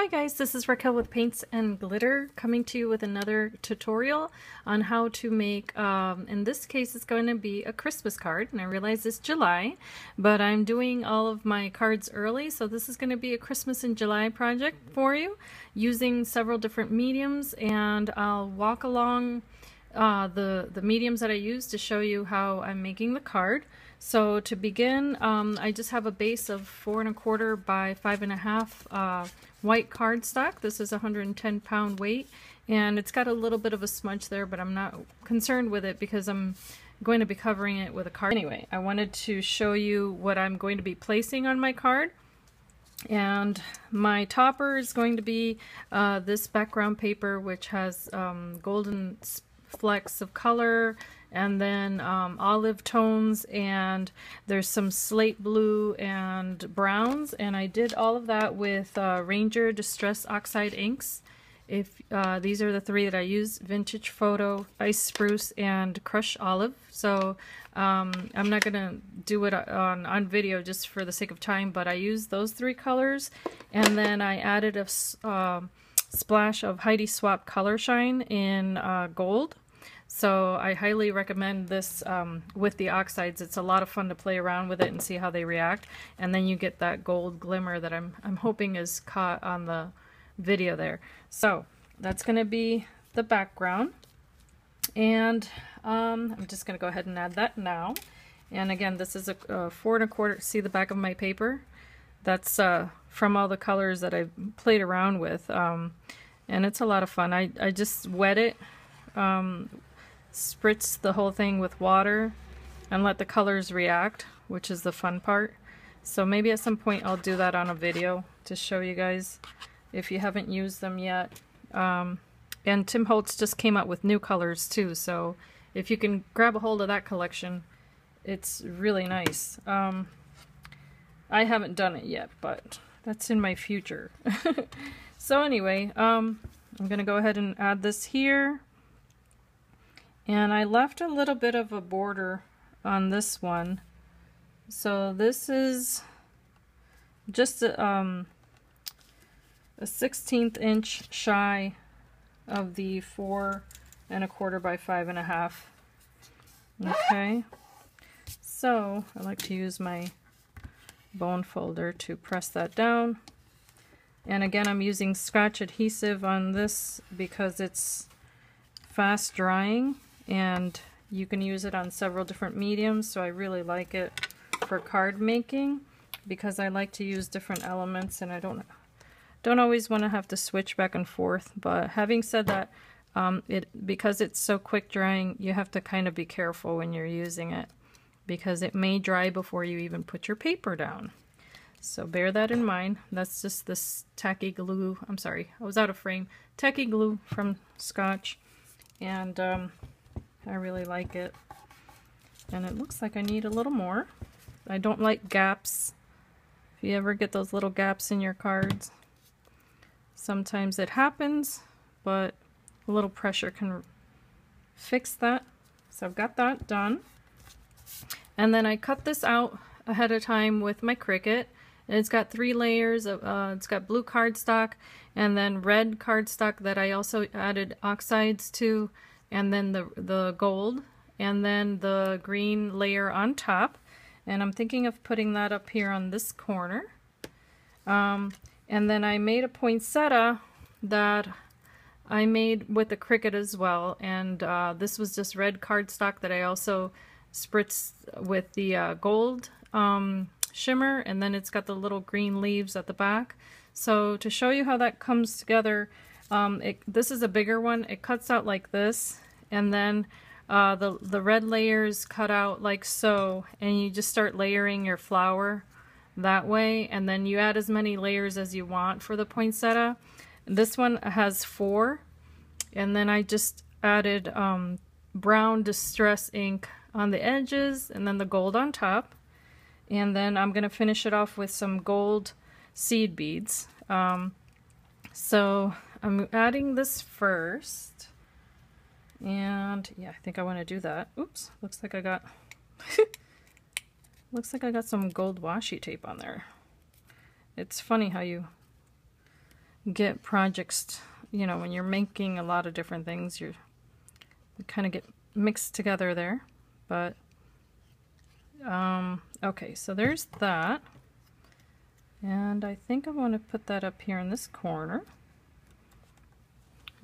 Hi guys, this is Raquel with Paints and Glitter coming to you with another tutorial on how to make, in this case it's going to be a Christmas card, and I realize it's July, but I'm doing all of my cards early, so this is going to be a Christmas in July project for you using several different mediums, and I'll walk along the mediums that I use to show you how I'm making the card. So to begin, I just have a base of 4 1/4 by 5 1/2 white cardstock. This is 110 pound weight, and it's got a little bit of a smudge there, but I'm not concerned with it because I'm going to be covering it with a card. Anyway, I wanted to show you what I'm going to be placing on my card. And my topper is going to be this background paper, which has golden flecks of color, and then olive tones, and there's some slate blue and browns, and I did all of that with Ranger Distress Oxide inks. If these are the three that I use: Vintage Photo, Ice Spruce, and Crush Olive. So I'm not gonna do it on video just for the sake of time, but I used those three colors, and then I added a splash of Heidi Swapp Color Shine in gold. So I highly recommend this with the oxides. It's a lot of fun to play around with it and see how they react, and then you get that gold glimmer that I'm hoping is caught on the video there. So that's going to be the background, and I'm just going to go ahead and add that now. And again, this is a 4 1/4. See the back of my paper? That's from all the colors that I've played around with, and it's a lot of fun. I just wet it, spritz the whole thing with water, and let the colors react, which is the fun part. So maybe at some point I'll do that on a video to show you guys if you haven't used them yet. And Tim Holtz just came out with new colors too, so if you can grab a hold of that collection, it's really nice. I haven't done it yet, but that's in my future. So anyway, I'm gonna go ahead and add this here. And I left a little bit of a border on this one. So this is just a 1/16 inch shy of the 4 1/4 by 5 1/2. Okay. So I like to use my bone folder to press that down. And again, I'm using Scotch adhesive on this because it's fast drying, and you can use it on several different mediums, so I really like it for card making because I like to use different elements, and I don't always want to have to switch back and forth. But having said that, because it's so quick drying, you have to kind of be careful when you're using it because it may dry before you even put your paper down. So bear that in mind. That's just this tacky glue. I'm sorry, I was out of frame. Tacky glue from Scotch, and I really like it. And it looks like I need a little more. I don't like gaps. If you ever get those little gaps in your cards, sometimes it happens, but a little pressure can fix that. So I've got that done. And then I cut this out ahead of time with my Cricut. And it's got 3 layers of, it's got blue cardstock and then red cardstock that I also added oxides to, and then the gold, and then the green layer on top. And I'm thinking of putting that up here on this corner. And then I made a poinsettia that I made with the Cricut as well, and this was just red cardstock that I also spritzed with the gold shimmer, and then it's got the little green leaves at the back. So to show you how that comes together, this is a bigger one. It cuts out like this, and then the red layers cut out like so, and you just start layering your flower that way, and then you add as many layers as you want for the poinsettia. This one has 4, and then I just added brown distress ink on the edges, and then the gold on top, and then I'm going to finish it off with some gold seed beads. So I'm adding this first, and yeah, I think I want to do that. Oops, looks like I got looks like I got some gold washi tape on there. It's funny how you get projects, you know, when you're making a lot of different things, you kind of get mixed together there. But okay, so there's that. And I think I want to put that up here in this corner.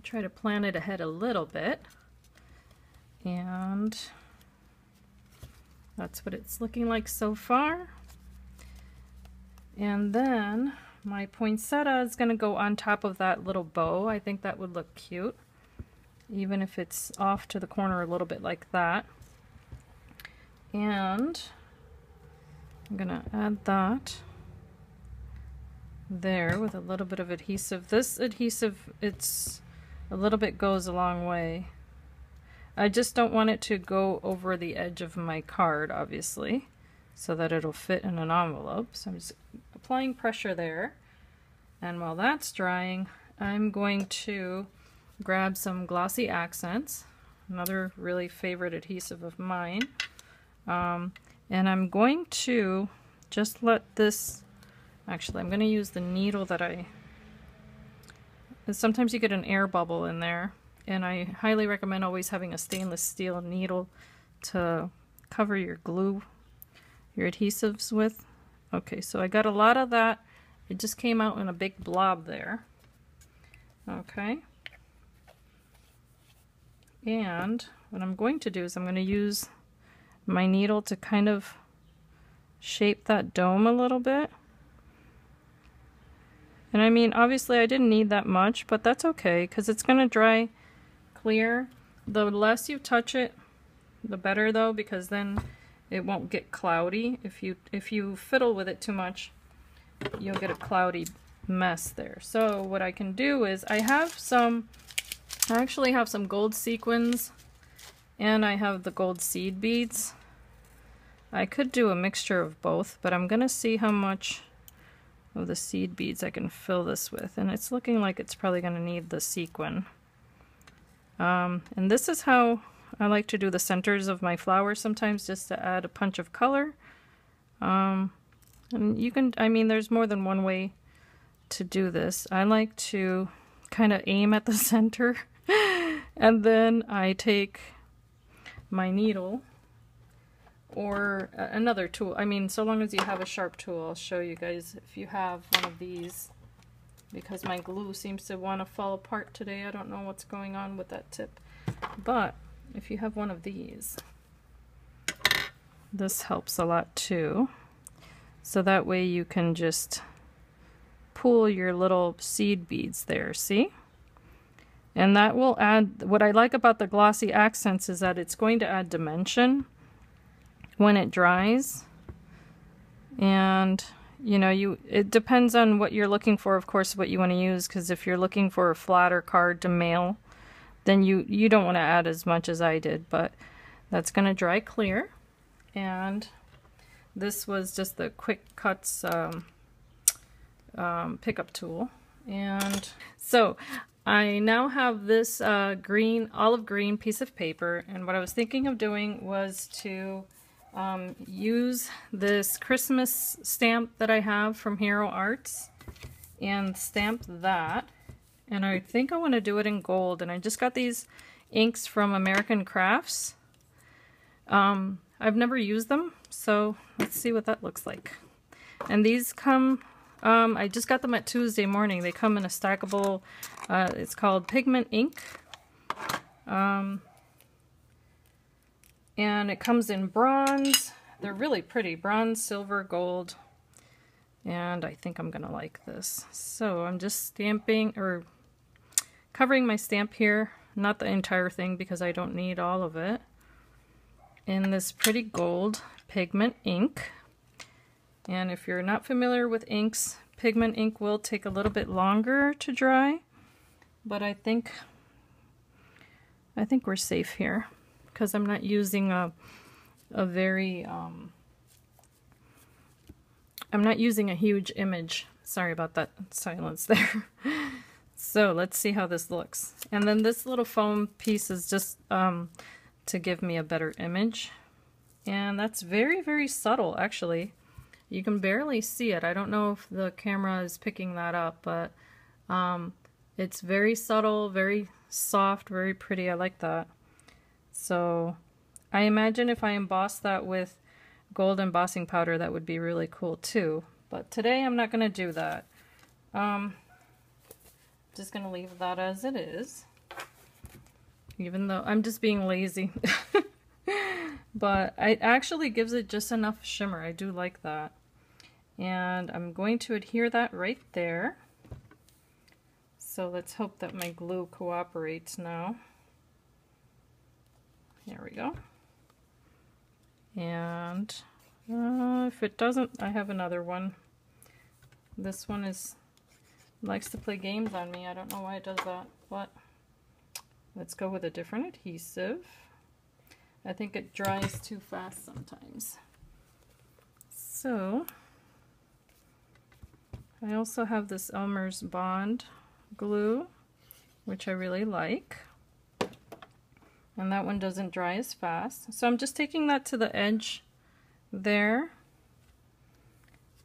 Try to plan it ahead a little bit. And that's what it's looking like so far. And then my poinsettia is going to go on top of that little bow. I think that would look cute, even if it's off to the corner a little bit like that. And I'm going to add that there with a little bit of adhesive. This adhesive, it's a little bit goes a long way. I just don't want it to go over the edge of my card, obviously, so that it'll fit in an envelope. So I'm just applying pressure there. And while that's drying, I'm going to grab some glossy accents, another really favorite adhesive of mine. And I'm going to just let this, actually I'm going to use the needle that sometimes you get an air bubble in there, and I highly recommend always having a stainless steel needle to cover your glue, your adhesives with. Okay, so I got a lot of that. It just came out in a big blob there. Okay. And what I'm going to do is I'm going to use my needle to kind of shape that dome a little bit. And I mean, obviously I didn't need that much, but that's okay because it's going to dry clear. The less you touch it, the better though, because then it won't get cloudy. If you fiddle with it too much, you'll get a cloudy mess there. So what I can do is I actually have some gold sequins and I have the gold seed beads. I could do a mixture of both, but I'm gonna see how much of the seed beads I can fill this with, and it's looking like it's probably gonna need the sequin. And this is how I like to do the centers of my flowers sometimes, just to add a punch of color. And you can, I mean, there's more than one way to do this. I like to kind of aim at the center and then I take my needle or another tool. I mean, so long as you have a sharp tool. I'll show you guys if you have one of these, because my glue seems to want to fall apart today. I don't know what's going on with that tip. But if you have one of these, this helps a lot too. So that way you can just pull your little seed beads there, see? And that will add, what I like about the glossy accents is that it's going to add dimension when it dries. And you know, it depends on what you're looking for, of course, what you want to use, because if you're looking for a flatter card to mail, then you don't want to add as much as I did, but that's going to dry clear. And this was just the Kutz pickup tool. And so I now have this olive green piece of paper, and what I was thinking of doing was to use this Christmas stamp that I have from Hero Arts and stamp that. And I think I want to do it in gold, and I just got these inks from American Crafts. I've never used them, so let's see what that looks like. And these come, I just got them at Tuesday morning. They come in a stackable, it's called Pigment Ink. And it comes in bronze. They're really pretty. Bronze, silver, gold. And I think I'm gonna like this. So I'm just stamping, or covering my stamp here. Not the entire thing because I don't need all of it. In this pretty gold pigment ink. And if you're not familiar with inks, pigment ink will take a little bit longer to dry, but I think we're safe here because I'm not using a very I'm not using a huge image. Sorry about that silence there. So let's see how this looks. And then this little foam piece is just to give me a better image. And that's very, very subtle, actually. You can barely see it. I don't know if the camera is picking that up, but It's very subtle, very soft, very pretty. I like that. So I imagine if I emboss that with gold embossing powder, that would be really cool too. But today I'm not going to do that. Just going to leave that as it is. Even though I'm just being lazy. But it actually gives it just enough shimmer. I do like that. And I'm going to adhere that right there. So let's hope that my glue cooperates now. There we go. And if it doesn't, I have another one. This one likes to play games on me. I don't know why it does that, but let's go with a different adhesive. I think it dries too fast sometimes. So I also have this Elmer's Bond glue, which I really like. And that one doesn't dry as fast. So I'm just taking that to the edge there.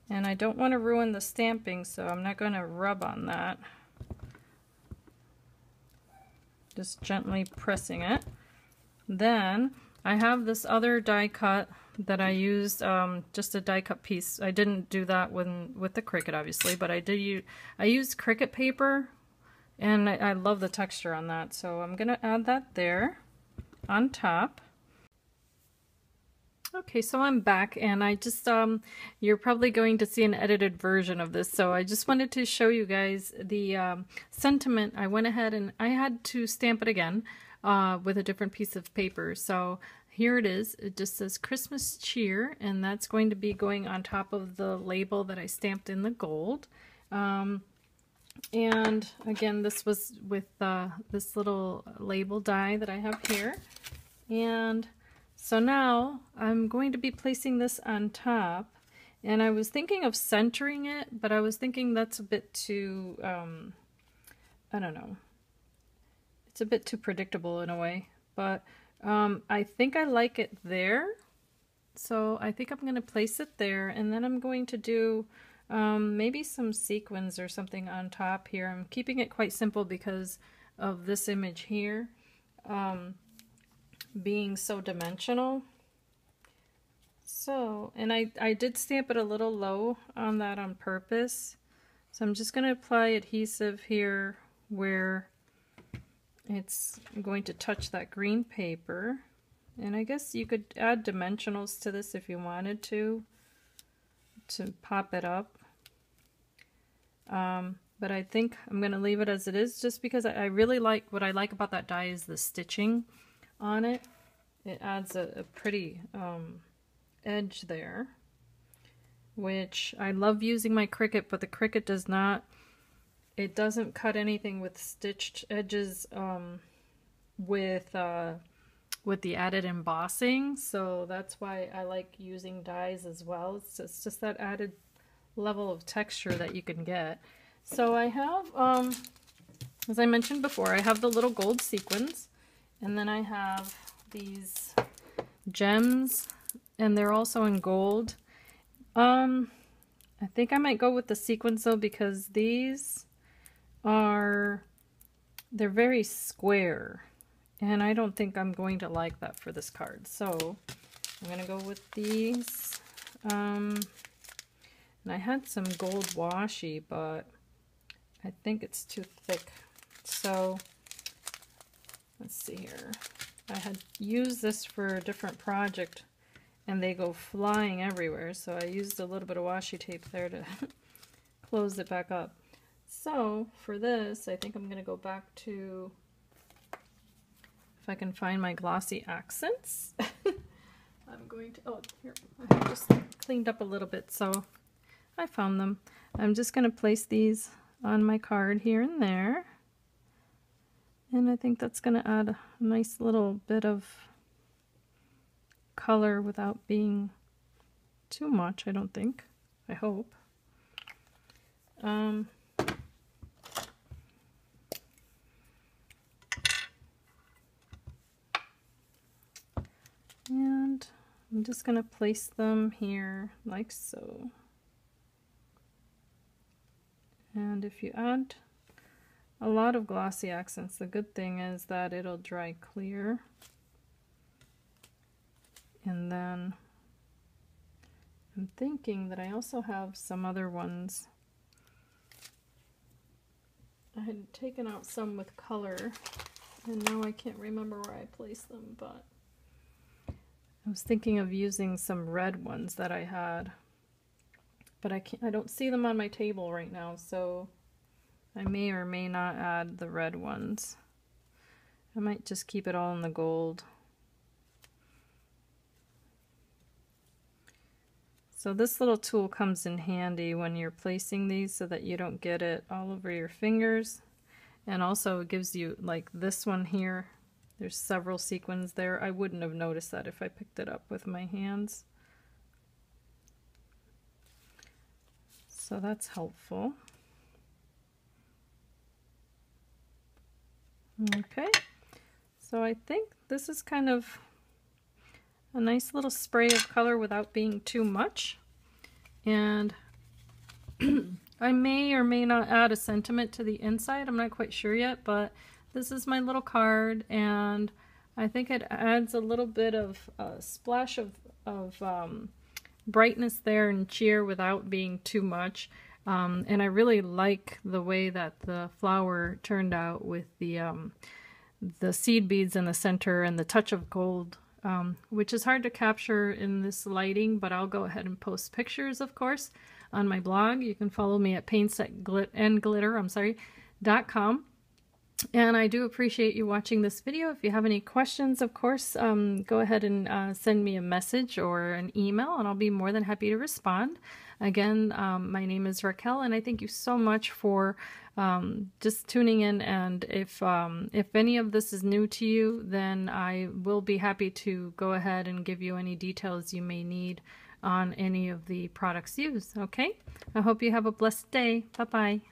And I don't want to ruin the stamping, so I'm not going to rub on that. Just gently pressing it. Then I have this other die cut that I used, just a die cut piece. I didn't do that with the Cricut, obviously, but I used Cricut paper, and I love the texture on that. So I'm going to add that there on top. Okay, so I'm back, and I just, you're probably going to see an edited version of this, so I just wanted to show you guys the sentiment. I went ahead and I had to stamp it again with a different piece of paper. So here it is. It just says Christmas cheer, and that's going to be going on top of the label that I stamped in the gold. And again, this was with this little label die that I have here. And so now I'm going to be placing this on top, and I was thinking of centering it, but I was thinking that's a bit too, I don't know, it's a bit too predictable in a way, but I think I like it there, so I think I'm going to place it there, and then I'm going to do maybe some sequins or something on top here. I'm keeping it quite simple because of this image here. Being so dimensional. So, and I did stamp it a little low on that on purpose. So I'm just going to apply adhesive here where it's going to touch that green paper. And I guess you could add dimensionals to this if you wanted to pop it up. But I think I'm going to leave it as it is just because I really like, what I like about that die is the stitching on it. It adds a pretty edge there, which I love using my Cricut, but the Cricut does not, it doesn't cut anything with stitched edges with the added embossing, so that's why I like using dies as well. It's just that added level of texture that you can get. So I have, as I mentioned before, I have the little gold sequins. And then I have these gems, and they're also in gold. I think I might go with the sequins though, because these they're very square, and I don't think I'm going to like that for this card. So I'm going to go with these. And I had some gold washi, but I think it's too thick. So let's see here. I had used this for a different project, and they go flying everywhere, so I used a little bit of washi tape there to close it back up. So for this, I think I'm going to go back to, if I can find my glossy accents. I'm going to, oh, here, I have just cleaned up a little bit, so I found them. I'm just going to place these on my card here and there. And I think that's going to add a nice little bit of color without being too much, I don't think. I hope. And I'm just going to place them here like so. And if you add a lot of glossy accents. The good thing is that it'll dry clear. And then I'm thinking that I also have some other ones. I had taken out some with color, and now I can't remember where I placed them, but I was thinking of using some red ones that I had, but I don't see them on my table right now, so I may or may not add the red ones. I might just keep it all in the gold. So this little tool comes in handy when you're placing these so that you don't get it all over your fingers. And also it gives you, like this one here, there's several sequins there. I wouldn't have noticed that if I picked it up with my hands. So that's helpful. Okay, so I think this is kind of a nice little spray of color without being too much. And I may or may not add a sentiment to the inside. I'm not quite sure yet, but this is my little card, and I think it adds a little bit of a splash of brightness there and cheer without being too much. And I really like the way that the flower turned out with the seed beads in the center and the touch of gold, which is hard to capture in this lighting, but I'll go ahead and post pictures, of course, on my blog. You can follow me at paintsetandglitter.com. And I do appreciate you watching this video. If you have any questions, of course, go ahead and send me a message or an email, and I'll be more than happy to respond. Again, my name is Raquel, and I thank you so much for just tuning in. And if any of this is new to you, then I will be happy to go ahead and give you any details you may need on any of the products used. Okay? I hope you have a blessed day. Bye-bye.